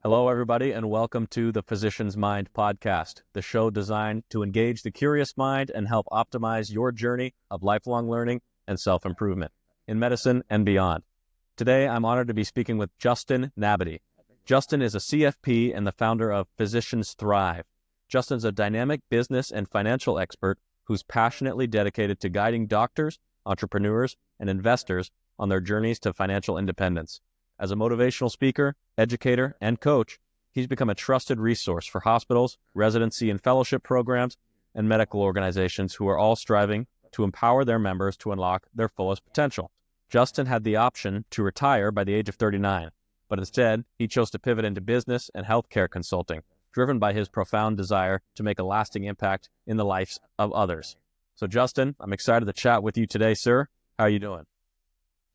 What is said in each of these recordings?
Hello, everybody, and welcome to the Physician's Mind podcast, the show designed to engage the curious mind and help optimize your journey of lifelong learning and self-improvement in medicine and beyond. Today, I'm honored to be speaking with Justin Nabity. Justin is a CFP and the founder of Physicians Thrive. Justin's a dynamic business and financial expert who's passionately dedicated to guiding doctors, entrepreneurs, and investors on their journeys to financial independence. As a motivational speaker, educator, and coach, he's become a trusted resource for hospitals, residency and fellowship programs, and medical organizations who are all striving to empower their members to unlock their fullest potential. Justin had the option to retire by the age of 39, but instead, he chose to pivot into business and healthcare consulting, driven by his profound desire to make a lasting impact in the lives of others. So Justin, I'm excited to chat with you today, sir. How are you doing?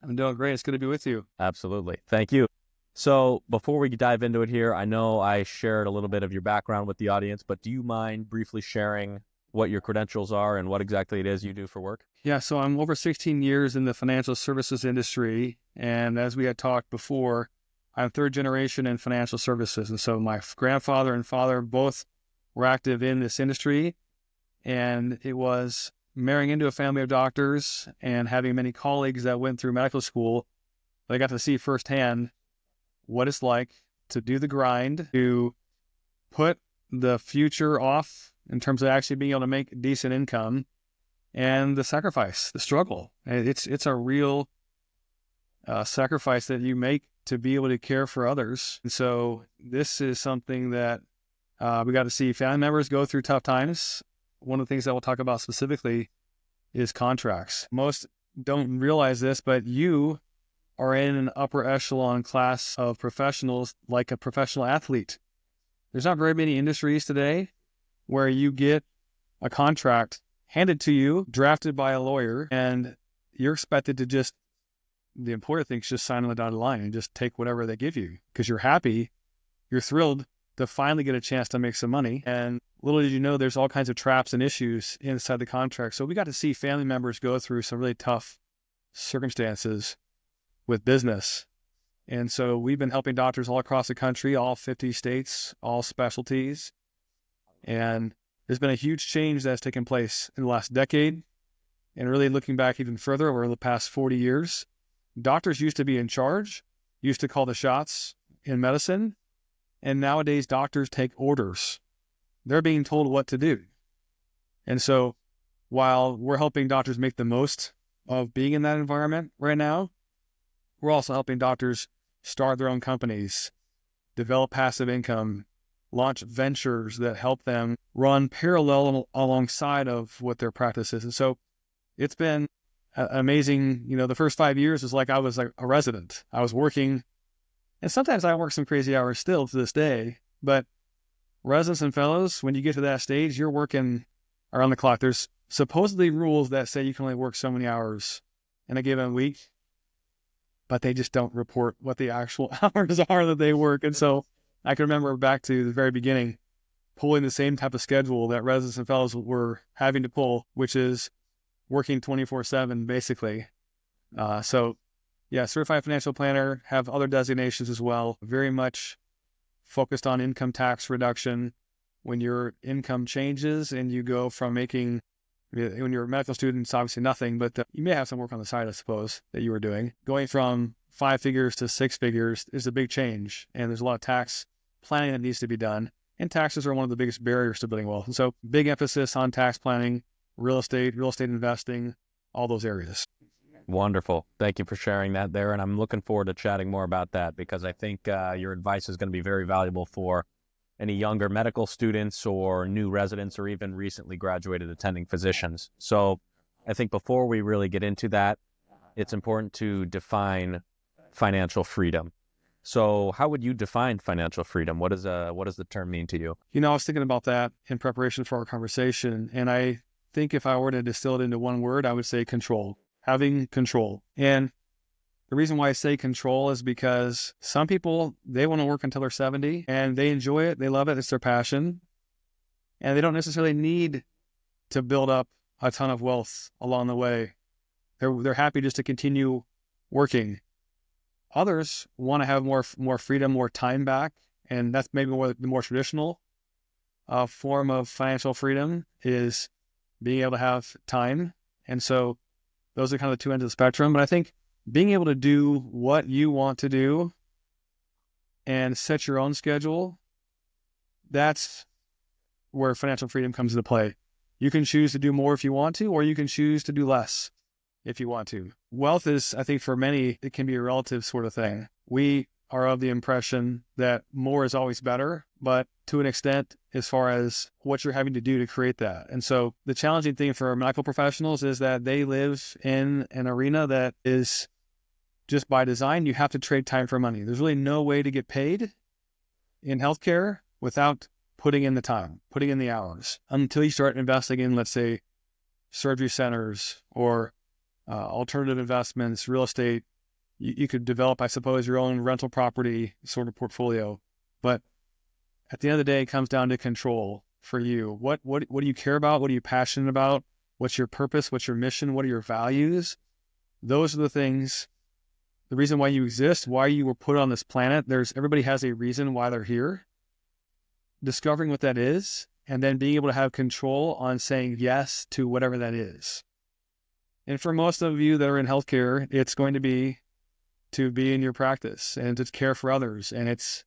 I'm doing great. It's good to be with you. Absolutely. Thank you. So before we dive into it here, I know I shared a little bit of your background with the audience, but do you mind briefly sharing what your credentials are and what exactly it is you do for work? Yeah, so I'm over 16 years in the financial services industry. And as we had talked before, I'm third generation in financial services. And so my grandfather and father both were active in this industry. And it was marrying into a family of doctors and having many colleagues that went through medical school. I got to see firsthand what it's like to do the grind, to put the future off in terms of actually being able to make decent income, and the sacrifice, the struggle. It's a real sacrifice that you make to be able to care for others. And so this is something that we got to see family members go through tough times. One of the things that we'll talk about specifically is contracts. Most don't realize this, but you are in an upper echelon class of professionals like a professional athlete. There's not very many industries today where you get a contract handed to you, drafted by a lawyer, and you're expected to the employer thinks just sign on the dotted line and just take whatever they give you because you're happy, you're thrilled to finally get a chance to make some money. And little did you know, there's all kinds of traps and issues inside the contract. So we got to see family members go through some really tough circumstances with business. And so we've been helping doctors all across the country, all 50 states, all specialties. And there's been a huge change that's taken place in the last decade. And really looking back even further over the past 40 years, doctors used to be in charge, used to call the shots in medicine. And nowadays, doctors take orders. They're being told what to do. And so while we're helping doctors make the most of being in that environment right now, we're also helping doctors start their own companies, develop passive income, launch ventures that help them run parallel alongside of what their practice is. And so it's been amazing. You know, the first 5 years is like I was like a resident. I was working, and sometimes I work some crazy hours still to this day, but residents and fellows, when you get to that stage, you're working around the clock. There's supposedly rules that say you can only work so many hours in a given week, but they just don't report what the actual hours are that they work. And so I can remember back to the very beginning, pulling the same type of schedule that residents and fellows were having to pull, which is working 24/7, basically. Certified financial planner, have other designations as well, very much focused on income tax reduction. When your income changes and you go from making, when you're a medical student, it's obviously nothing, but you may have some work on the side, I suppose, that you were doing. Going from 5 figures to 6 figures is a big change, and there's a lot of tax planning that needs to be done. And taxes are one of the biggest barriers to building wealth. And so big emphasis on tax planning, real estate investing, all those areas. Wonderful. Thank you for sharing that there. And I'm looking forward to chatting more about that because I think your advice is going to be very valuable for any younger medical students or new residents or even recently graduated attending physicians. So I think before we really get into that, it's important to define financial freedom. So how would you define financial freedom? What does the term mean to you? You know, I was thinking about that in preparation for our conversation. And I think if I were to distill it into one word, I would say control. Having control. And the reason why I say control is because some people, they want to work until they're 70 and they enjoy it. They love it. It's their passion. And they don't necessarily need to build up a ton of wealth along the way. They're happy just to continue working. Others want to have more freedom, more time back, And that's maybe the more traditional form of financial freedom is being able to have time. And so those are kind of the two ends of the spectrum. But I think being able to do what you want to do and set your own schedule, that's where financial freedom comes into play. You can choose to do more if you want to, or you can choose to do less if you want to. Wealth is, I think for many, it can be a relative sort of thing. We are of the impression that more is always better, but to an extent, as far as what you're having to do to create that. And so the challenging thing for medical professionals is that they live in an arena that is just by design, you have to trade time for money. There's really no way to get paid in healthcare without putting in the time, putting in the hours, until you start investing in, let's say, surgery centers or alternative investments, real estate. You could develop, I suppose, your own rental property sort of portfolio. But at the end of the day, it comes down to control for you. What do you care about? What are you passionate about? What's your purpose? What's your mission? What are your values? Those are the things, the reason why you exist, why you were put on this planet. Everybody has a reason why they're here. Discovering what that is, and then being able to have control on saying yes to whatever that is. And for most of you that are in healthcare, it's going to be to be in your practice and to care for others. And it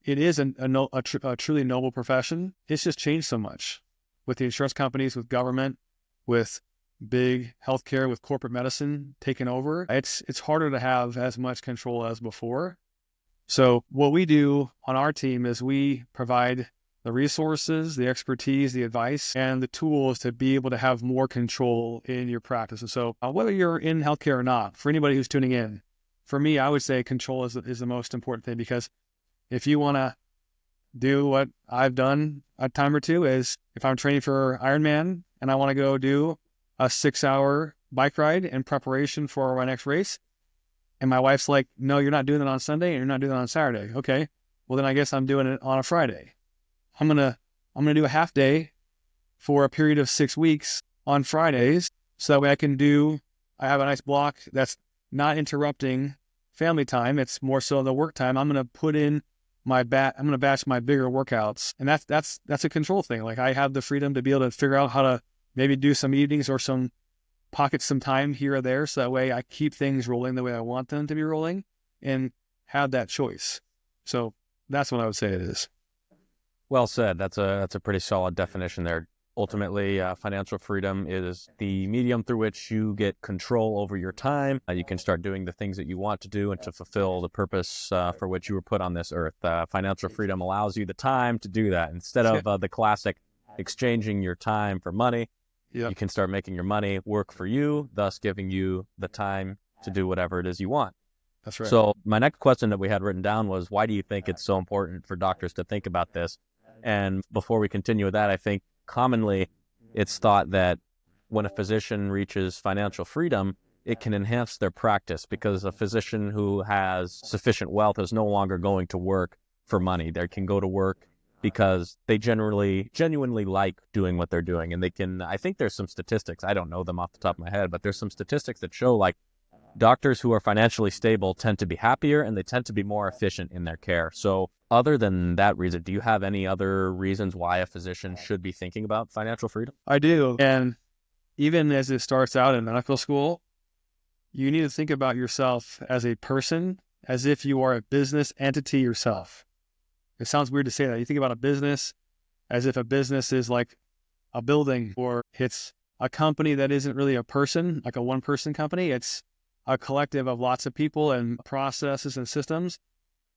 is a truly noble profession. It's just changed so much with the insurance companies, with government, with big healthcare, with corporate medicine taking over. It's harder to have as much control as before. So what we do on our team is we provide the resources, the expertise, the advice, and the tools to be able to have more control in your practice. And so whether you're in healthcare or not, for anybody who's tuning in, for me, I would say control is the most important thing, because if you want to do what I've done a time or two, is if I'm training for Ironman and I want to go do a 6-hour bike ride in preparation for my next race, and my wife's like, no, you're not doing that on Sunday and you're not doing that on Saturday. Okay, well then I guess I'm doing it on a Friday. I'm gonna do a half day for a period of 6 weeks on Fridays, so that way I have a nice block that's not interrupting family time. It's more so the work time. I'm gonna put in I'm gonna batch my bigger workouts, and that's a control thing. Like, I have the freedom to be able to figure out how to maybe do some evenings or pocket some time here or there, so that way I keep things rolling the way I want them to be rolling and have that choice. So that's what I would say it is. Well said. That's a pretty solid definition there. Ultimately, financial freedom is the medium through which you get control over your time. You can start doing the things that you want to do and to fulfill the purpose for which you were put on this earth. Financial freedom allows you the time to do that. Instead of the classic exchanging your time for money, you can start making your money work for you, thus giving you the time to do whatever it is you want. That's right. So my next question that we had written down was, why do you think it's so important for doctors to think about this? And before we continue with that, I think commonly it's thought that when a physician reaches financial freedom, it can enhance their practice, because a physician who has sufficient wealth is no longer going to work for money. They can go to work because they genuinely like doing what they're doing. And I think there's some statistics, I don't know them off the top of my head, but there's some statistics that show like doctors who are financially stable tend to be happier and they tend to be more efficient in their care. So other than that reason, do you have any other reasons why a physician should be thinking about financial freedom? I do. And even as it starts out in medical school, you need to think about yourself as a person, as if you are a business entity yourself. It sounds weird to say that. You think about a business as if a business is like a building, or it's a company that isn't really a person, like a one-person company. It's a collective of lots of people and processes and systems.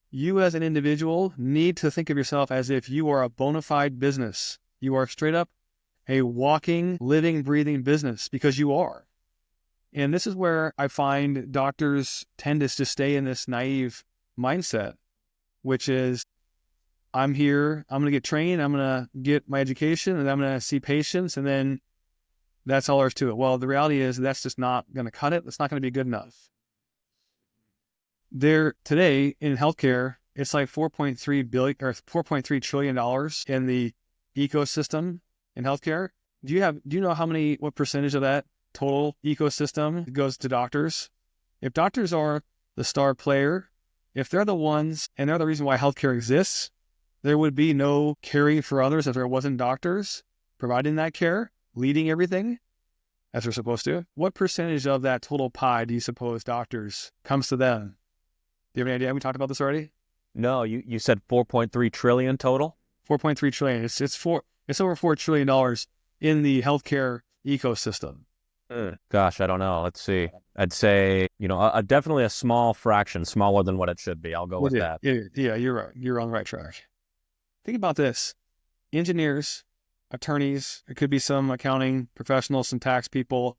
You as an individual need to think of yourself as if you are a bona fide business. You are straight up a walking, living, breathing business, because you are. And this is where I find doctors tend to just stay in this naive mindset, which is, I'm here, I'm going to get trained, I'm going to get my education, and I'm going to see patients, and then that's all there is to it. Well, the reality is that's just not going to cut it. It's not going to be good enough. Today in healthcare, it's like $4.3 trillion in the ecosystem in healthcare. Do you know what percentage of that total ecosystem goes to doctors? If doctors are the star player, If they're the ones, and they're the reason why healthcare exists, there would be no caring for others if there wasn't doctors providing that care, leading everything as they're supposed to. What percentage of that total pie do you suppose doctors comes to them? Do you have any idea? Have we talked about this already? No, you said 4.3 trillion total? 4.3 trillion. It's over $4 trillion in the healthcare ecosystem. Gosh, I don't know. Let's see. I'd say, definitely a small fraction, smaller than what it should be. I'll go with that. Yeah, you're right. You're on the right track. Think about this. Engineers, attorneys, it could be some accounting professionals, some tax people,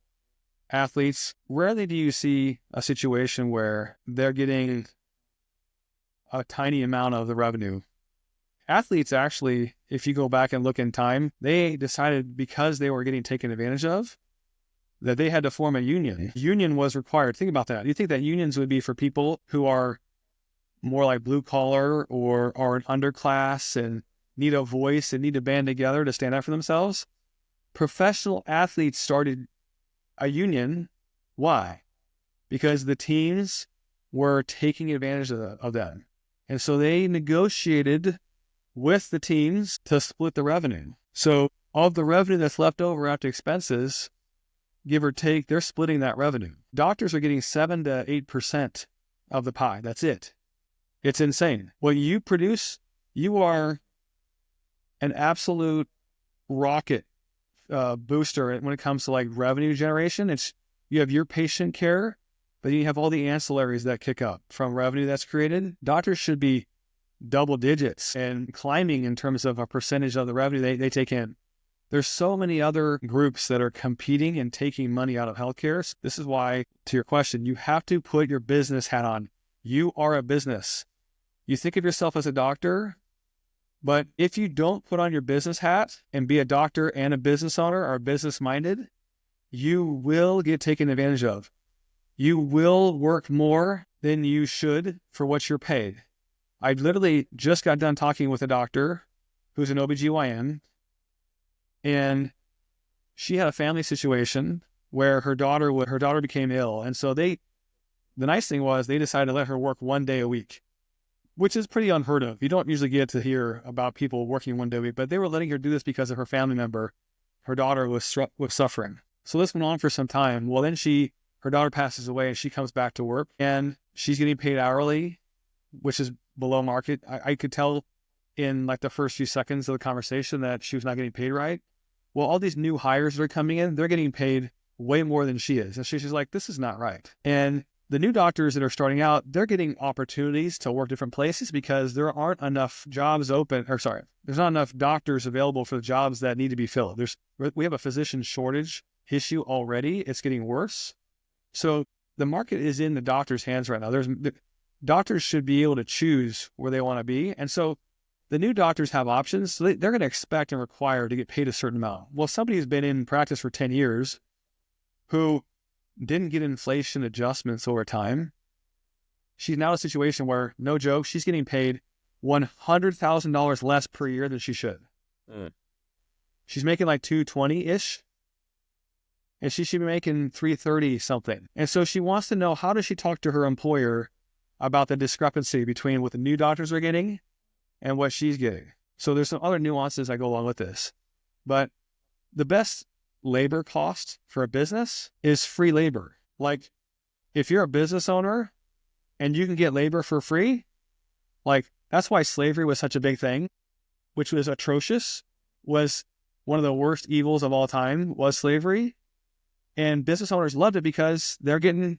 athletes. Rarely do you see a situation where they're getting a tiny amount of the revenue. Athletes actually, if you go back and look in time, they decided because they were getting taken advantage of, that they had to form a union. Union was required. Think about that. You think that unions would be for people who are more like blue collar or are an underclass and need a voice and need to band together to stand up for themselves? Professional athletes started a union. Why? Because the teams were taking advantage of them. And so they negotiated with the teams to split the revenue. So of the revenue that's left over after expenses, give or take, they're splitting that revenue. Doctors are getting 7 to 8% of the pie. That's it. It's insane. What you produce, you are an absolute rocket booster when it comes to like revenue generation. You have your patient care, but you have all the ancillaries that kick up from revenue that's created. Doctors should be double digits and climbing in terms of a percentage of the revenue they take in. There's so many other groups that are competing and taking money out of healthcare. This is why, to your question, you have to put your business hat on. You are a business. You think of yourself as a doctor, but if you don't put on your business hat and be a doctor and a business owner or business-minded, you will get taken advantage of. You will work more than you should for what you're paid. I literally just got done talking with a doctor who's an OBGYN, and she had a family situation where her daughter became ill. And so the nice thing was they decided to let her work 1 day a week, which is pretty unheard of. You don't usually get to hear about people working 1 day a week, but they were letting her do this because of her family member. Her daughter was suffering. So this went on for some time. Well, then her daughter passes away and she comes back to work and she's getting paid hourly, which is below market. I could tell in like the first few seconds of the conversation that she was not getting paid right. Well, all these new hires that are coming in, they're getting paid way more than she is. And she's just like, this is not right. And the new doctors that are starting out, they're getting opportunities to work different places because there aren't enough jobs open, there's not enough doctors available for the jobs that need to be filled. We have a physician shortage issue already. It's getting worse. So the market is in the doctor's hands right now. Doctors should be able to choose where they want to be. And so the new doctors have options. So they're going to expect and require to get paid a certain amount. Well, somebody who's been in practice for 10 years who didn't get inflation adjustments over time, she's now in a situation where, no joke, she's getting paid $100,000 less per year than she should. She's making like $220-ish, and she should be making $330 something. And so she wants to know, how does she talk to her employer about the discrepancy between what the new doctors are getting and what she's getting? So there's some other nuances that go along with this. But the best labor cost for a business is free labor. Like, if you're a business owner and you can get labor for free, like, that's why slavery was such a big thing, which was atrocious, was one of the worst evils of all time, was slavery. And business owners loved it because they're getting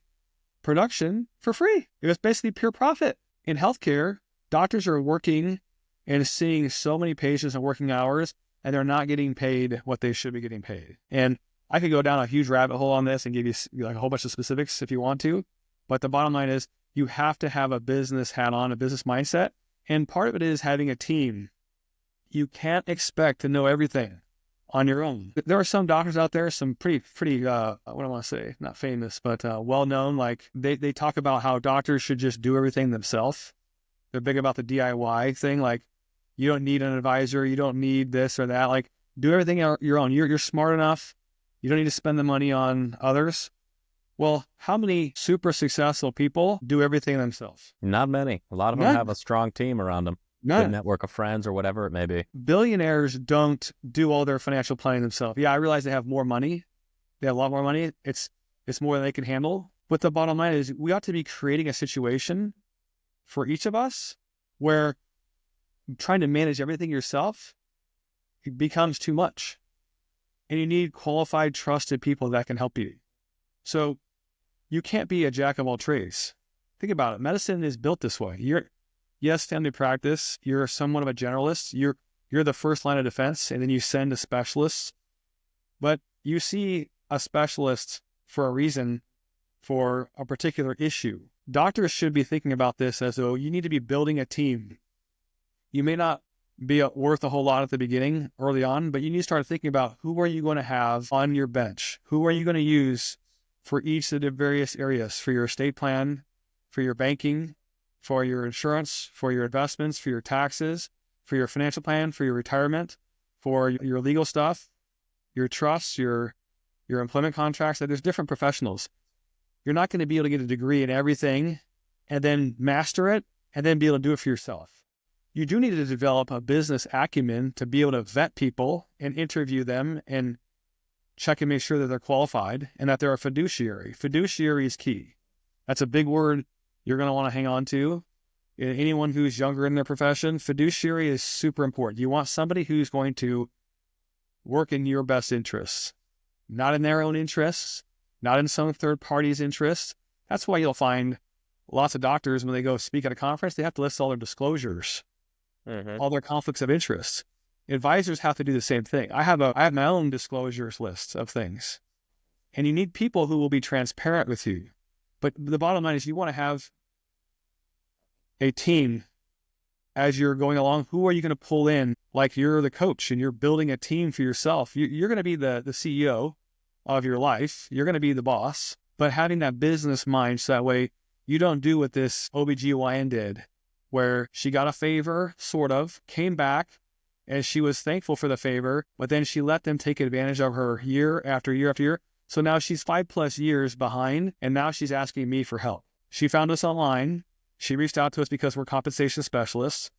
production for free. It was basically pure profit. In healthcare, doctors are working and seeing so many patients and working hours, and they're not getting paid what they should be getting paid. And I could go down a huge rabbit hole on this and give you like a whole bunch of specifics if you want to. But the bottom line is you have to have a business hat on, a business mindset. And part of it is having a team. You can't expect to know everything on your own. There are some doctors out there, some pretty, what do I want to say? Not famous, but well-known. Like they talk about how doctors should just do everything themselves. They're big about the DIY thing. Like, you don't need an advisor. You don't need this or that. Like, do everything on your own. You're smart enough. You don't need to spend the money on others. Well, how many super successful people do everything themselves? Not many. A lot of them None. have a strong team around them, good None. network of friends or whatever it may be. Billionaires don't do all their financial planning themselves. Yeah, I realize they have more money. They have a lot more money. It's more than they can handle. But the bottom line is we ought to be creating a situation for each of us where trying to manage everything yourself becomes too much. And you need qualified, trusted people that can help you. So you can't be a jack of all trades. Think about it. Medicine is built this way. Yes, family practice, you're somewhat of a generalist. You're the first line of defense, and then you send a specialist. But you see a specialist for a reason, for a particular issue. Doctors should be thinking about this as though you need to be building a team. You may not be worth a whole lot at the beginning, early on, but you need to start thinking about who are you going to have on your bench? Who are you going to use for each of the various areas, for your estate plan, for your banking, for your insurance, for your investments, for your taxes, for your financial plan, for your retirement, for your legal stuff, your trusts, your employment contracts. There's different professionals. You're not going to be able to get a degree in everything and then master it and then be able to do it for yourself. You do need to develop a business acumen to be able to vet people and interview them and check and make sure that they're qualified and that they're a fiduciary. Fiduciary is key. That's a big word you're going to want to hang on to. Anyone who's younger in their profession, fiduciary is super important. You want somebody who's going to work in your best interests, not in their own interests, not in some third party's interests. That's why you'll find lots of doctors, when they go speak at a conference, they have to list all their disclosures, all their conflicts of interest. Advisors have to do the same thing. I have my own disclosures list of things. And you need people who will be transparent with you. But the bottom line is you want to have a team as you're going along. Who are you going to pull in? Like you're the coach and you're building a team for yourself. You're going to be the CEO of your life. You're going to be the boss, but having that business mind so that way you don't do what this OBGYN did, where she got a favor, sort of, came back, and she was thankful for the favor, but then she let them take advantage of her year after year after year. So now she's 5+ years behind, and now she's asking me for help. She found us online. She reached out to us because we're compensation specialists.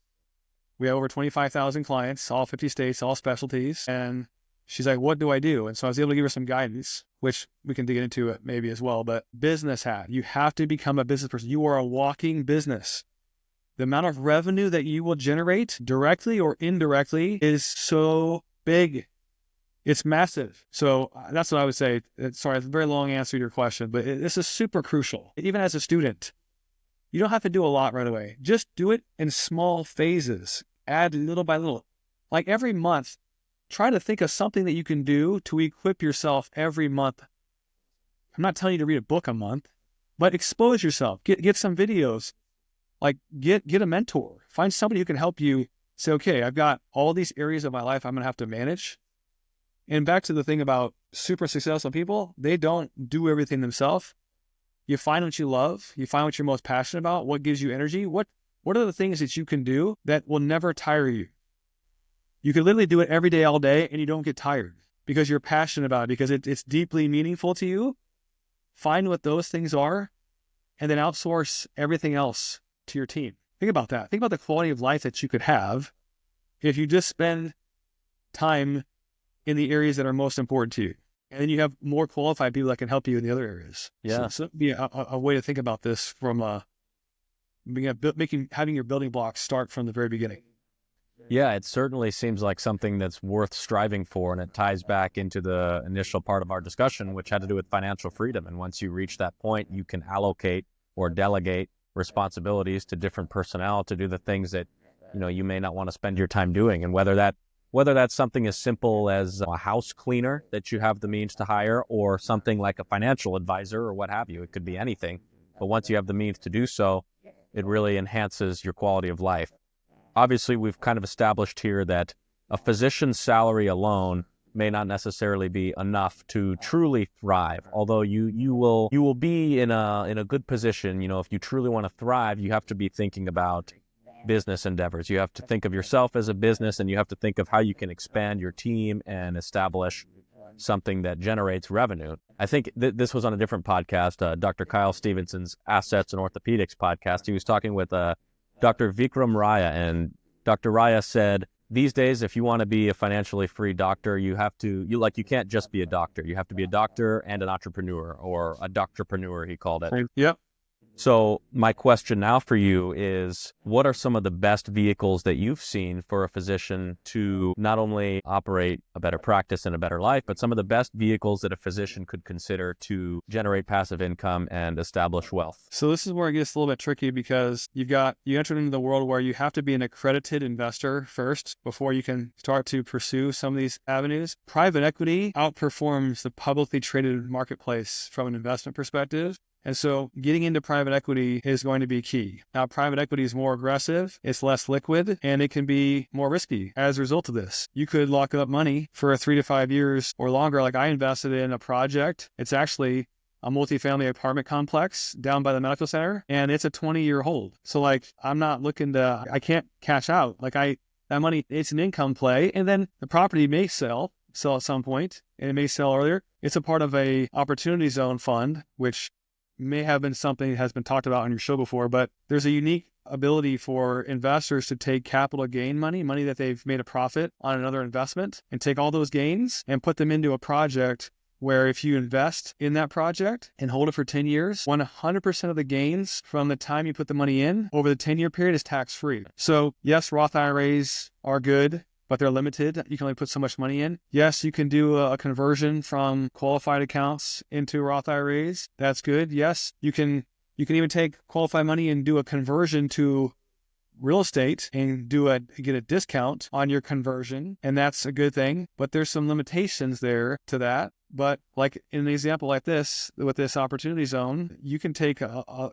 We have over 25,000 clients, all 50 states, all specialties. And she's like, what do I do? And so I was able to give her some guidance, which we can dig into it maybe as well. But business hat, you have to become a business person. You are a walking business. The amount of revenue that you will generate directly or indirectly is so big. It's massive. So that's what I would say. Sorry, it's a very long answer to your question, but this is super crucial. Even as a student, you don't have to do a lot right away. Just do it in small phases. Add little by little. Like every month, try to think of something that you can do to equip yourself every month. I'm not telling you to read a book a month, but expose yourself. Get some videos. Like get a mentor. Find somebody who can help you say, okay, I've got all these areas of my life I'm going to have to manage. And back to the thing about super successful people, they don't do everything themselves. You find what you love. You find what you're most passionate about. What gives you energy? What are the things that you can do that will never tire you? You can literally do it every day, all day, and you don't get tired because you're passionate about it, because it's deeply meaningful to you. Find what those things are, and then outsource everything else to your team. Think about that. Think about the quality of life that you could have if you just spend time in the areas that are most important to you. And then you have more qualified people that can help you in the other areas. Yeah. So be a way to think about this from having your building blocks start from the very beginning. Yeah, it certainly seems like something that's worth striving for, and it ties back into the initial part of our discussion, which had to do with financial freedom. And once you reach that point, you can allocate or delegate responsibilities to different personnel to do the things that you may not want to spend your time doing. And whether that's something as simple as a house cleaner that you have the means to hire, or something like a financial advisor or what have you, it could be anything. But once you have the means to do so, it really enhances your quality of life. Obviously, we've kind of established here that a physician's salary alone may not necessarily be enough to truly thrive. Although you will be in a good position. If you truly want to thrive, you have to be thinking about business endeavors. You have to think of yourself as a business, and you have to think of how you can expand your team and establish something that generates revenue. I think this was on a different podcast, Dr. Kyle Stevenson's Assets and Orthopedics podcast. He was talking with Dr. Vikram Raya, and Dr. Raya said, these days, if you want to be a financially free doctor, you can't just be a doctor. You have to be a doctor and an entrepreneur, or a doctorpreneur, he called it. Yep. So my question now for you is, what are some of the best vehicles that you've seen for a physician to not only operate a better practice and a better life, but some of the best vehicles that a physician could consider to generate passive income and establish wealth? So this is where it gets a little bit tricky, because you entered into the world where you have to be an accredited investor first before you can start to pursue some of these avenues. Private equity outperforms the publicly traded marketplace from an investment perspective. And so getting into private equity is going to be key. Now, private equity is more aggressive, it's less liquid, and it can be more risky as a result of this. You could lock up money for 3 to 5 years or longer. Like, I invested in a project. It's actually a multifamily apartment complex down by the medical center, and it's a 20-year hold. So like, I can't cash out. That money, it's an income play. And then the property may sell at some point, and it may sell earlier. It's a part of a opportunity zone fund, which may have been something that has been talked about on your show before, but there's a unique ability for investors to take capital gain money that they've made a profit on another investment, and take all those gains and put them into a project where, if you invest in that project and hold it for 10 years, 100% of the gains from the time you put the money in over the 10-year period is tax-free. So yes, Roth IRAs are good, but they're limited. You can only put so much money in. Yes, you can do a conversion from qualified accounts into Roth IRAs. That's good. Yes, you can even take qualified money and do a conversion to real estate and get a discount on your conversion, and that's a good thing. But there's some limitations there to that. But like in an example like this, with this opportunity zone, you can take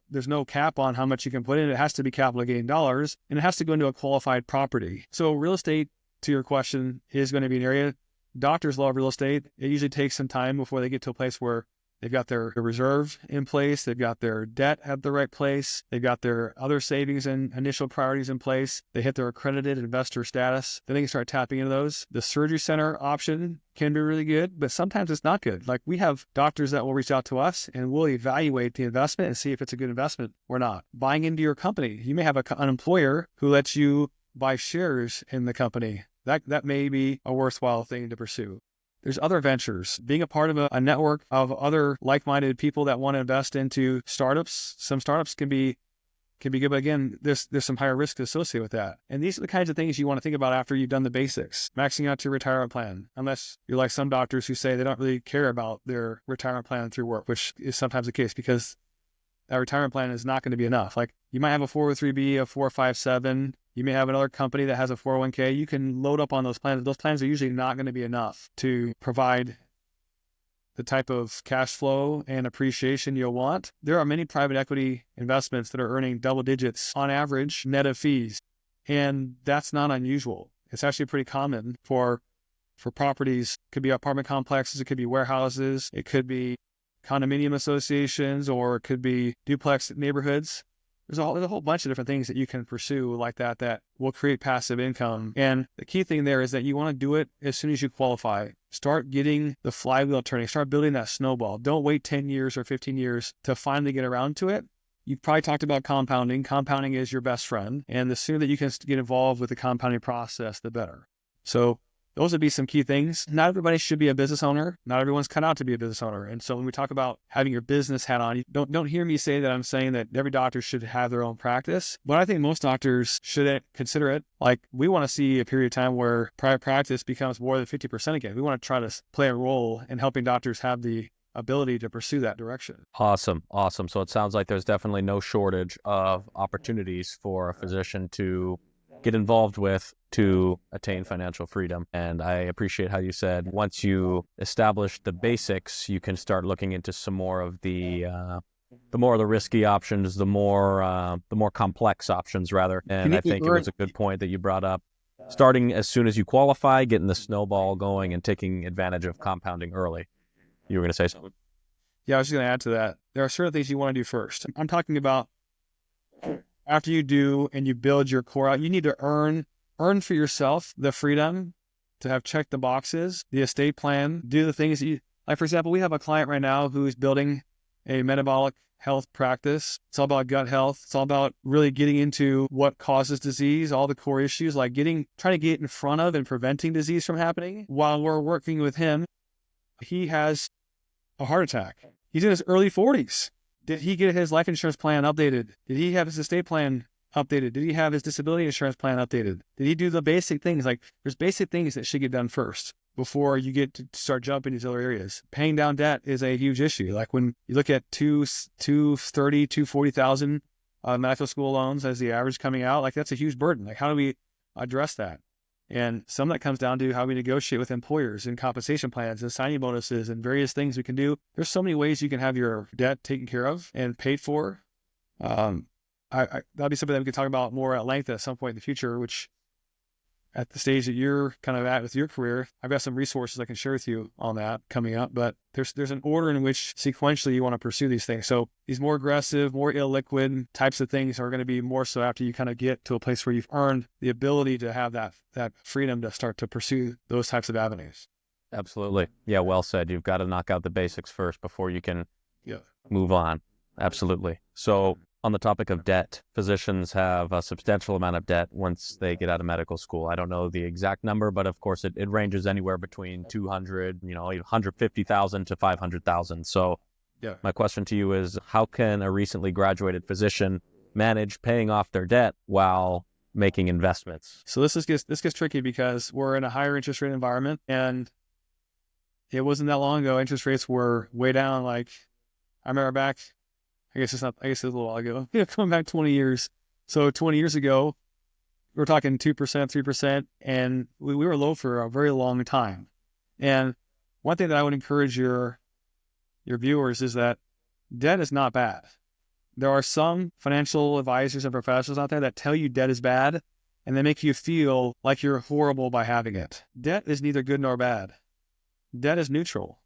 there's no cap on how much you can put in. It has to be capital gain dollars, and it has to go into a qualified property. So real estate, to your question, is going to be an area. Doctors love real estate. It usually takes some time before they get to a place where they've got their reserve in place, they've got their debt at the right place, they've got their other savings and initial priorities in place, they hit their accredited investor status, then they can start tapping into those. The surgery center option can be really good, but sometimes it's not good. Like, we have doctors that will reach out to us and we'll evaluate the investment and see if it's a good investment or not. Buying into your company. You may have an employer who lets you buy shares in the company. That may be a worthwhile thing to pursue. There's other ventures. Being a part of a network of other like-minded people that want to invest into startups. Some startups can be good, but again, there's some higher risk associated with that. And these are the kinds of things you want to think about after you've done the basics. Maxing out your retirement plan, unless you're like some doctors who say they don't really care about their retirement plan through work, which is sometimes the case, because that retirement plan is not going to be enough. Like, you might have a 403B, a 457. You may have another company that has a 401k. You can load up on those plans. Those plans are usually not going to be enough to provide the type of cash flow and appreciation you'll want. There are many private equity investments that are earning double digits on average net of fees, and that's not unusual. It's actually pretty common for properties. It could be apartment complexes, it could be warehouses, it could be condominium associations, or it could be duplex neighborhoods. There's a whole bunch of different things that you can pursue like that will create passive income. And the key thing there is that you want to do it as soon as you qualify. Start getting the flywheel turning. Start building that snowball. Don't wait 10 years or 15 years to finally get around to it. You've probably talked about compounding. Compounding is your best friend. And the sooner that you can get involved with the compounding process, the better. So those would be some key things. Not everybody should be a business owner. Not everyone's cut out to be a business owner. And so when we talk about having your business hat on, don't hear me say that I'm saying that every doctor should have their own practice, but I think most doctors should consider it. Like, we want to see a period of time where private practice becomes more than 50% again. We want to try to play a role in helping doctors have the ability to pursue that direction. Awesome. So it sounds like there's definitely no shortage of opportunities for a physician to get involved with to attain financial freedom. And I appreciate how you said, once you establish the basics, you can start looking into some more of the risky options, the more complex options rather. And I think it was a good point that you brought up. Starting as soon as you qualify, getting the snowball going and taking advantage of compounding early. You were going to say something? Yeah, I was just going to add to that. There are certain things you want to do first. I'm talking about after you do and you build your core out, you need to earn for yourself the freedom to have checked the boxes, the estate plan, do the things that Like, for example, we have a client right now who's building a metabolic health practice. It's all about gut health. It's all about really getting into what causes disease, all the core issues, like trying to get in front of and preventing disease from happening. While we're working with him, he has a heart attack. He's in his early 40s. Did he get his life insurance plan updated? Did he have his estate plan updated? Did he have his disability insurance plan updated? Did he do the basic things? Like, there's basic things that should get done first before you get to start jumping these other areas. Paying down debt is a huge issue. Like, when you look at 240,000 medical school loans as the average coming out, like, that's a huge burden. Like, how do we address that? And some of that comes down to how we negotiate with employers and compensation plans and signing bonuses and various things we can do. There's so many ways you can have your debt taken care of and paid for. That'll be something that we can talk about more at length at some point in the future, which at the stage that you're kind of at with your career, I've got some resources I can share with you on that coming up, but there's an order in which sequentially you want to pursue these things. So these more aggressive, more illiquid types of things are going to be more so after you kind of get to a place where you've earned the ability to have that freedom to start to pursue those types of avenues. Absolutely. Yeah, well said. You've got to knock out the basics first before you can move on. Absolutely. So on the topic of debt, physicians have a substantial amount of debt once they get out of medical school. I don't know the exact number, but of course it ranges anywhere between 200, 150,000 to 500,000. So my question to you is, how can a recently graduated physician manage paying off their debt while making investments? So this gets tricky because we're in a higher interest rate environment, and it wasn't that long ago interest rates were way down. Like, I remember back, I guess it was a little while ago, coming back 20 years. So 20 years ago, we were talking 2%, 3%, and we were low for a very long time. And one thing that I would encourage your viewers is that debt is not bad. There are some financial advisors and professionals out there that tell you debt is bad, and they make you feel like you're horrible by having it. Debt is neither good nor bad. Debt is neutral.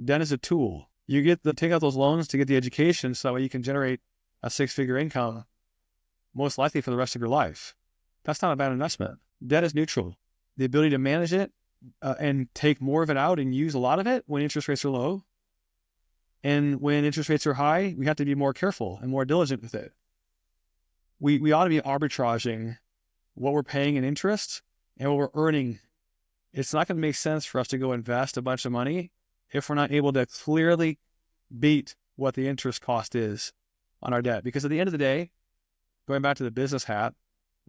Debt is a tool. You take out those loans to get the education so that way you can generate a 6-figure income, most likely for the rest of your life. That's not a bad investment. Debt is neutral. The ability to manage it and take more of it out and use a lot of it when interest rates are low. And when interest rates are high, we have to be more careful and more diligent with it. We ought to be arbitraging what we're paying in interest and what we're earning. It's not going to make sense for us to go invest a bunch of money if we're not able to clearly beat what the interest cost is on our debt. Because at the end of the day, going back to the business hat,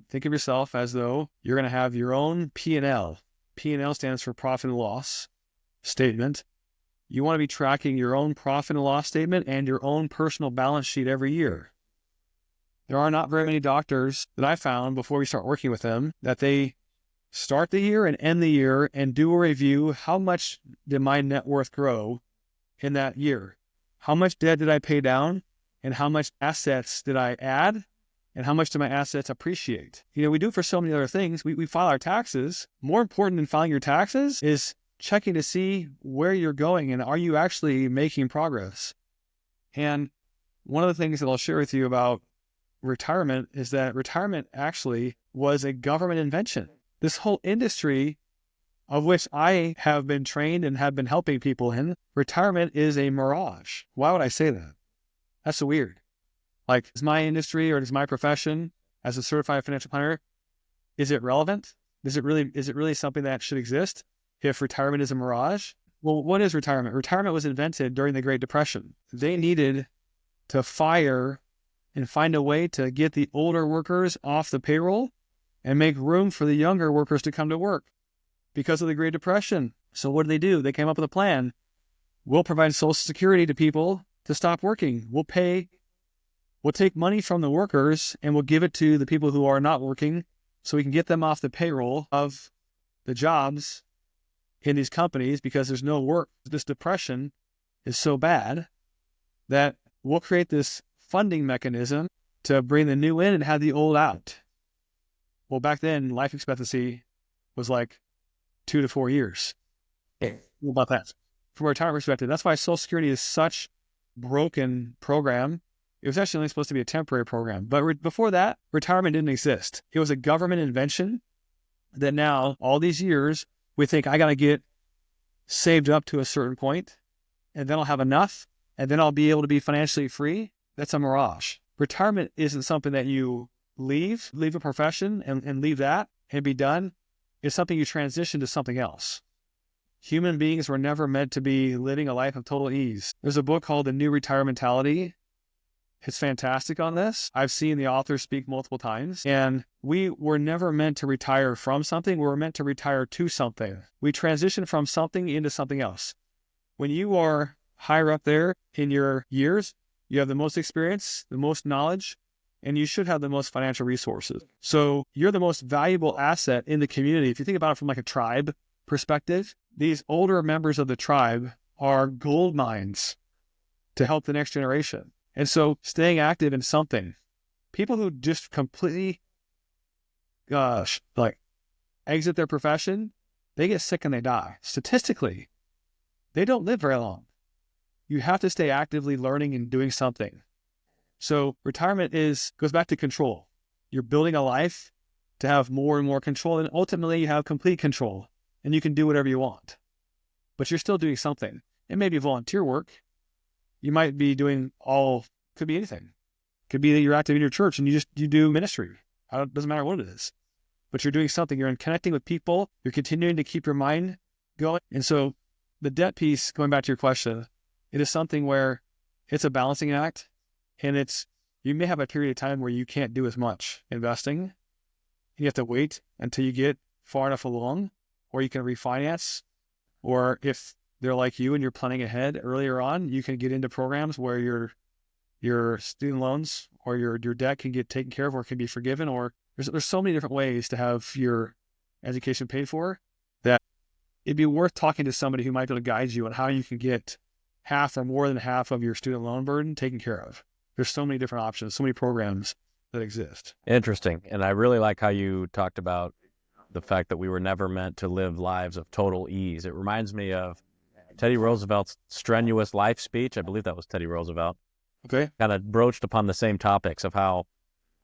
think of yourself as though you're going to have your own P&L. P&L stands for profit and loss statement. You want to be tracking your own profit and loss statement and your own personal balance sheet every year. There are not very many doctors that I found before we start working with them that they start the year and end the year and do a review. How much did my net worth grow in that year? How much debt did I pay down? And how much assets did I add? And how much do my assets appreciate? We do it for so many other things. We file our taxes. More important than filing your taxes is checking to see where you're going and are you actually making progress? And one of the things that I'll share with you about retirement is that retirement actually was a government invention. This whole industry of which I have been trained and have been helping people in, retirement is a mirage. Why would I say that? That's so weird. Like, is my industry or is my profession as a certified financial planner, is it relevant? Is it really something that should exist if retirement is a mirage? Well, what is retirement? Retirement was invented during the Great Depression. They needed to fire and find a way to get the older workers off the payroll and make room for the younger workers to come to work because of the Great Depression. So what do? They came up with a plan. We'll provide Social Security to people to stop working. We'll take money from the workers and we'll give it to the people who are not working so we can get them off the payroll of the jobs in these companies because there's no work. This depression is so bad that we'll create this funding mechanism to bring the new in and have the old out. Well, back then, life expectancy was like 2 to 4 years. What about that? From a retirement perspective, that's why Social Security is such a broken program. It was actually only supposed to be a temporary program. But before that, retirement didn't exist. It was a government invention that now, all these years, we think I got to get saved up to a certain point, and then I'll have enough, and then I'll be able to be financially free. That's a mirage. Retirement isn't something that you leave a profession and leave that and be done. It's something you transition to something else. Human beings were never meant to be living a life of total ease. There's a book called The New Retirement Mentality. It's fantastic on this. I've seen the author speak multiple times, and we were never meant to retire from something. We were meant to retire to something. We transition from something into something else. When you are higher up there in your years, you have the most experience, the most knowledge, and you should have the most financial resources. So you're the most valuable asset in the community. If you think about it from like a tribe perspective, these older members of the tribe are gold mines to help the next generation. And so staying active in something, people who just completely, exit their profession, they get sick and they die. Statistically, they don't live very long. You have to stay actively learning and doing something. So retirement goes back to control. You're building a life to have more and more control, and ultimately you have complete control, and you can do whatever you want. But you're still doing something. It may be volunteer work. You might be doing could be anything. Could be that you're active in your church and you do ministry. It doesn't matter what it is. But you're doing something. You're connecting with people. You're continuing to keep your mind going. And so the debt piece, going back to your question, it is something where it's a balancing act, and you may have a period of time where you can't do as much investing. You have to wait until you get far enough along, or you can refinance, or if they're like you and you're planning ahead earlier on, you can get into programs where your student loans or your debt can get taken care of or can be forgiven, or there's so many different ways to have your education paid for that it'd be worth talking to somebody who might be able to guide you on how you can get half or more than half of your student loan burden taken care of. There's so many different options, so many programs that exist. Interesting. And I really like how you talked about the fact that we were never meant to live lives of total ease. It reminds me of Teddy Roosevelt's strenuous life speech. I believe that was Teddy Roosevelt. Okay. Kind of broached upon the same topics of how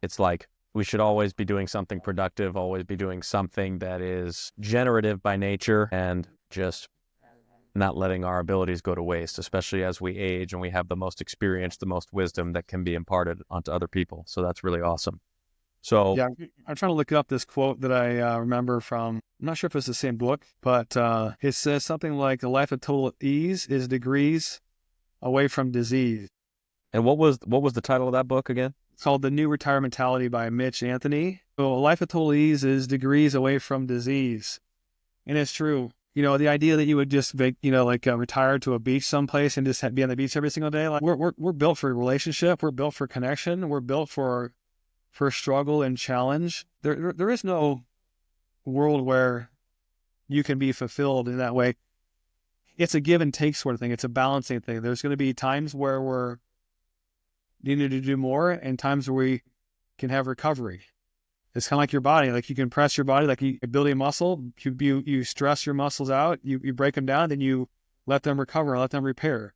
it's like we should always be doing something productive, always be doing something that is generative by nature, and just not letting our abilities go to waste, especially as we age and we have the most experience, the most wisdom that can be imparted onto other people. So that's really awesome. So yeah, I'm trying to look up this quote that I remember from, I'm not sure if it's the same book, but it says something like a life of total ease is degrees away from disease. And what was the title of that book again? It's called The New Retirement Mentality by Mitch Anthony. So a life of total ease is degrees away from disease. And it's true. The idea that you would just, retire to a beach someplace and just be on the beach every single day. Like we're built for relationship. We're built for connection. We're built for struggle and challenge. There is no world where you can be fulfilled in that way. It's a give and take sort of thing. It's a balancing thing. There's going to be times where we're needing to do more and times where we can have recovery. It's kind of like your body. Like you can press your body, like you build a muscle, you stress your muscles out, you break them down, then you let them recover, let them repair.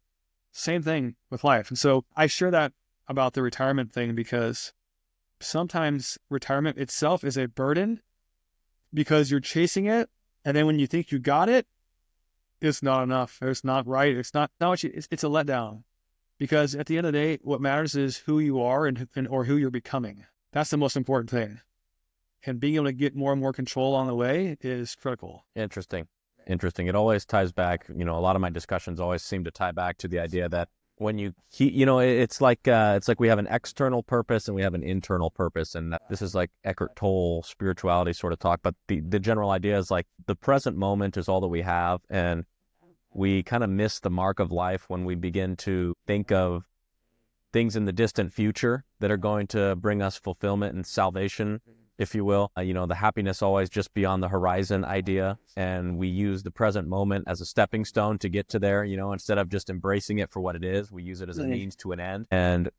Same thing with life. And so I share that about the retirement thing because sometimes retirement itself is a burden because you're chasing it. And then when you think you got it, it's not enough. It's not right. It's not what it's a letdown. Because at the end of the day, what matters is who you are and or who you're becoming. That's the most important thing. And being able to get more and more control on the way is critical. Interesting. It always ties back, a lot of my discussions always seem to tie back to the idea that when you keep, it's like we have an external purpose and we have an internal purpose. And this is like Eckhart Tolle spirituality sort of talk. But the general idea is like the present moment is all that we have. And we kind of miss the mark of life when we begin to think of things in the distant future that are going to bring us fulfillment and salvation, if you will. The happiness always just beyond the horizon idea. And we use the present moment as a stepping stone to get to there, instead of just embracing it for what it is, we use it as a means to an end. And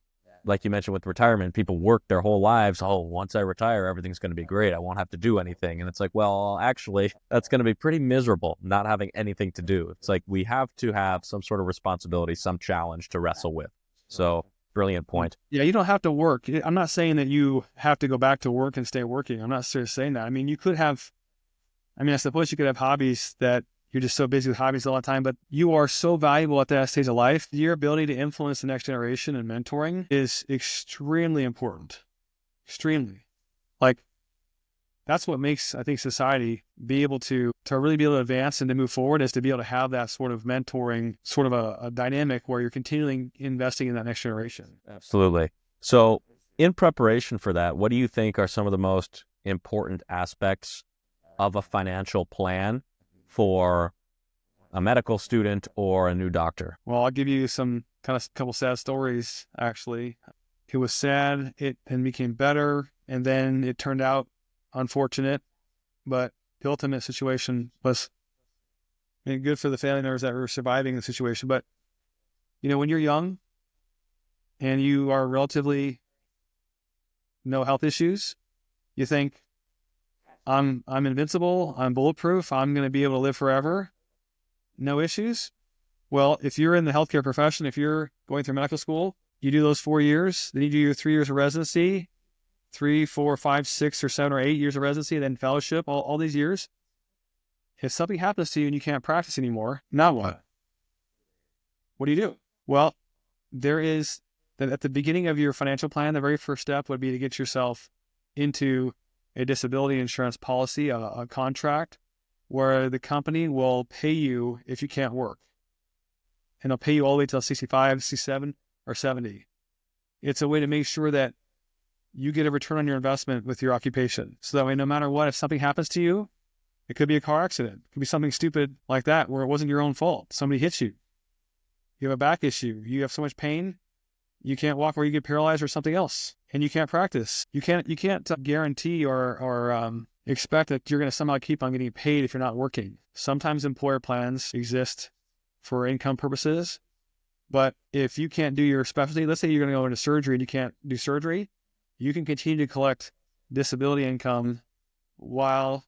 like you mentioned with retirement, people work their whole lives. Oh, once I retire, everything's going to be great. I won't have to do anything. And it's like, well, actually, that's going to be pretty miserable not having anything to do. It's like we have to have some sort of responsibility, some challenge to wrestle with. So brilliant point. Yeah, you don't have to work. I'm not saying that you have to go back to work and stay working. I'm not saying that. I mean, I suppose you could have hobbies that you're just so busy with hobbies all the time, but you are so valuable at that stage of life. Your ability to influence the next generation and mentoring is extremely important. Extremely. Like, that's what makes, I think, society be able to really be able to advance and to move forward, is to be able to have that sort of mentoring, sort of a dynamic where you're continually investing in that next generation. Absolutely. So in preparation for that, what do you think are some of the most important aspects of a financial plan for a medical student or a new doctor? Well, I'll give you some kind of couple sad stories, actually. It was sad, it then became better, and then it turned out unfortunate, but the ultimate situation was good for the family members that were surviving the situation. But, when you're young and you are relatively no health issues, you think, I'm invincible, I'm bulletproof, I'm going to be able to live forever, no issues. Well, if you're in the healthcare profession, if you're going through medical school, you do those 4 years, then you do your 3 years of residency, 3, 4, 5, 6, or 7, or 8 years of residency, then fellowship, all these years. If something happens to you and you can't practice anymore, now what? What do you do? Well, there is, at the beginning of your financial plan, the very first step would be to get yourself into a disability insurance policy, a contract, where the company will pay you if you can't work. And they'll pay you all the way till 65, 67, or 70. It's a way to make sure that you get a return on your investment with your occupation. So that way, no matter what, if something happens to you, it could be a car accident. It could be something stupid like that where it wasn't your own fault. Somebody hits you. You have a back issue. You have so much pain, you can't walk, or you get paralyzed, or something else, and you can't practice. You can't guarantee or expect that you're going to somehow keep on getting paid if you're not working. Sometimes employer plans exist for income purposes, but if you can't do your specialty, let's say you're going to go into surgery and you can't do surgery, you can continue to collect disability income while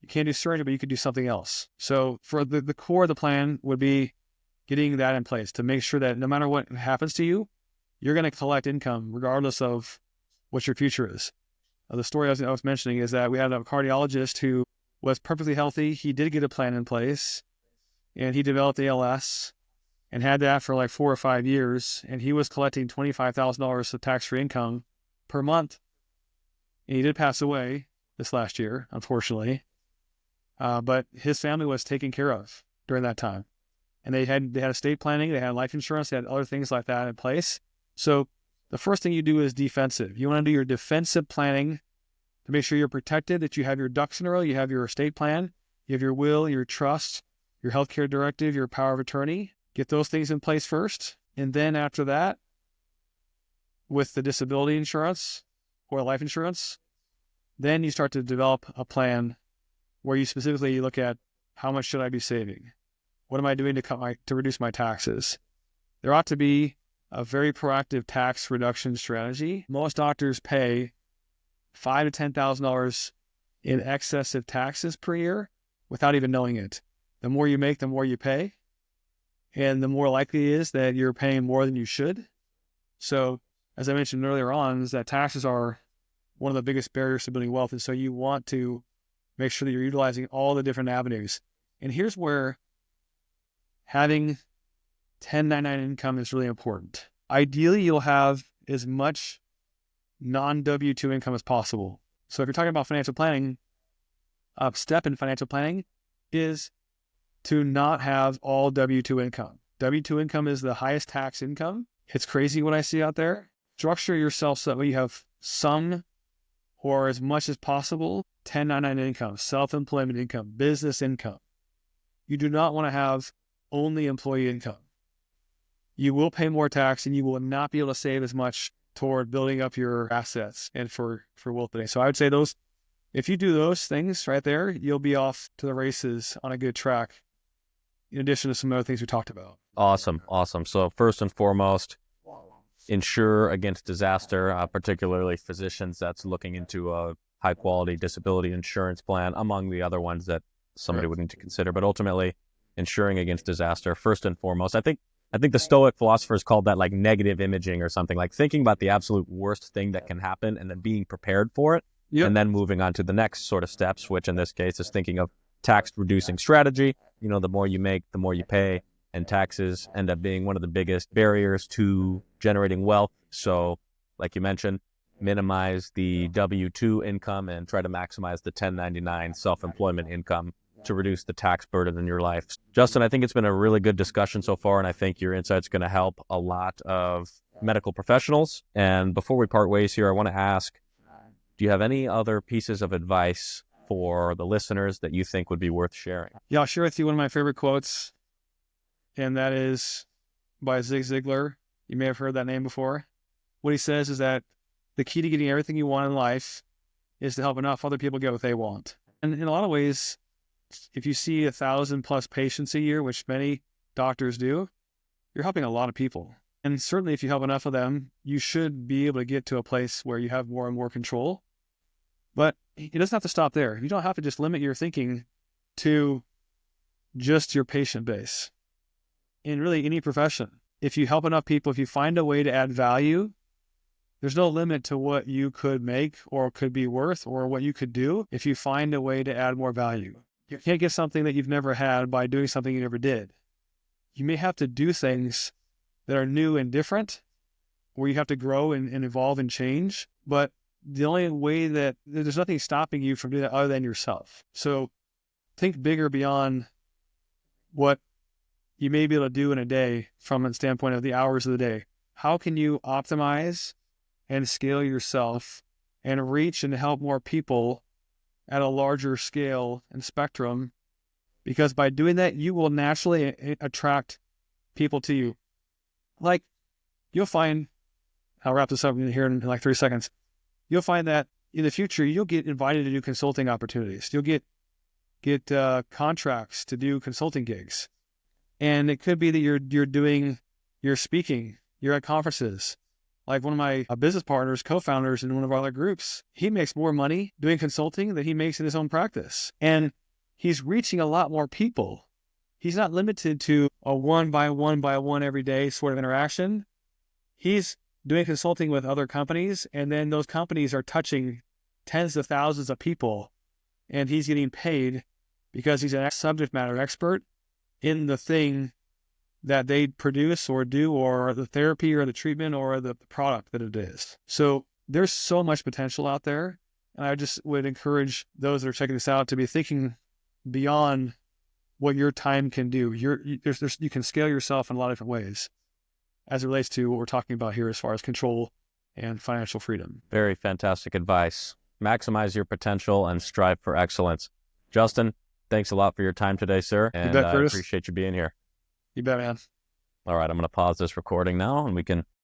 you can't do surgery, but you could do something else. So for the core of the plan would be getting that in place to make sure that no matter what happens to you, you're going to collect income regardless of what your future is. The story I was mentioning is that we had a cardiologist who was perfectly healthy. He did get a plan in place, and he developed ALS and had that for like 4 or 5 years. And he was collecting $25,000 of tax-free income per month. And he did pass away this last year, unfortunately. But his family was taken care of during that time. And they had estate planning, they had life insurance, they had other things like that in place. So the first thing you do is defensive. You want to do your defensive planning to make sure you're protected, that you have your ducks in a row, you have your estate plan, you have your will, your trust, your healthcare directive, your power of attorney. Get those things in place first. And then after that, with the disability insurance or life insurance, then you start to develop a plan where you specifically look at how much should I be saving? What am I doing to reduce my taxes? There ought to be a very proactive tax reduction strategy. Most doctors pay $5,000 to $10,000 in excessive taxes per year without even knowing it. The more you make, the more you pay. And the more likely it is that you're paying more than you should. So, as I mentioned earlier on, is that taxes are one of the biggest barriers to building wealth. And so you want to make sure that you're utilizing all the different avenues. And here's where having 1099 income is really important. Ideally, you'll have as much non-W-2 income as possible. So if you're talking about financial planning, a step in financial planning is to not have all W-2 income. W-2 income is the highest tax income. It's crazy what I see out there. Structure yourself so that you have some or as much as possible 1099 income, self-employment income, business income. You do not want to have only employee income. You will pay more tax and you will not be able to save as much toward building up your assets and for wealth building. So I would say if you do those things right there, you'll be off to the races on a good track, in addition to some other things we talked about. Awesome. So first and foremost, insure against disaster, particularly physicians that's looking into a high quality disability insurance plan, among the other ones that somebody would need to consider. But ultimately, insuring against disaster, first and foremost. I think the Stoic philosophers called that like negative imaging or something, like thinking about the absolute worst thing that can happen and then being prepared for it. Yep. And then moving on to the next sort of steps, which in this case is thinking of tax reducing strategy. You know, the more you make, the more you pay, and taxes end up being one of the biggest barriers to generating wealth. So, like you mentioned, minimize the W-2 income and try to maximize the 1099 self-employment income to reduce the tax burden in your life. Justin, I think it's been a really good discussion so far, and I think your insight's going to help a lot of medical professionals. And before we part ways here, I want to ask, do you have any other pieces of advice for the listeners that you think would be worth sharing? Yeah, I'll share with you one of my favorite quotes, and that is by Zig Ziglar. You may have heard that name before. What he says is that the key to getting everything you want in life is to help enough other people get what they want. And in a lot of ways, if you see 1,000+ patients a year, which many doctors do, you're helping a lot of people. And certainly if you help enough of them, you should be able to get to a place where you have more and more control. But it doesn't have to stop there. You don't have to just limit your thinking to just your patient base. In really any profession, if you help enough people, if you find a way to add value, there's no limit to what you could make or could be worth or what you could do if you find a way to add more value. You can't get something that you've never had by doing something you never did. You may have to do things that are new and different, where you have to grow and evolve and change, but the only way that there's nothing stopping you from doing that other than yourself. So think bigger beyond what you may be able to do in a day from a standpoint of the hours of the day. How can you optimize and scale yourself and reach and help more people at a larger scale and spectrum? Because by doing that, you will naturally attract people to you. Like, you'll find, I'll wrap this up here in like 3 seconds. You'll find that in the future, you'll get invited to do consulting opportunities. You'll get contracts to do consulting gigs. And it could be that you're speaking, you're at conferences. Like one of my business partners, co-founders in one of our other groups, he makes more money doing consulting than he makes in his own practice. And he's reaching a lot more people. He's not limited to a one by one every day sort of interaction. He's doing consulting with other companies, and then those companies are touching tens of thousands of people, and he's getting paid because he's a subject matter expert in the thing that they produce or do, or the therapy or the treatment or the product that it is. So there's so much potential out there. And I just would encourage those that are checking this out to be thinking beyond what your time can do. You can scale yourself in a lot of different ways as it relates to what we're talking about here as far as control and financial freedom. Very fantastic advice. Maximize your potential and strive for excellence. Justin, thanks a lot for your time today, sir. And I appreciate you being here. You bet, man. All right, I'm going to pause this recording now and we can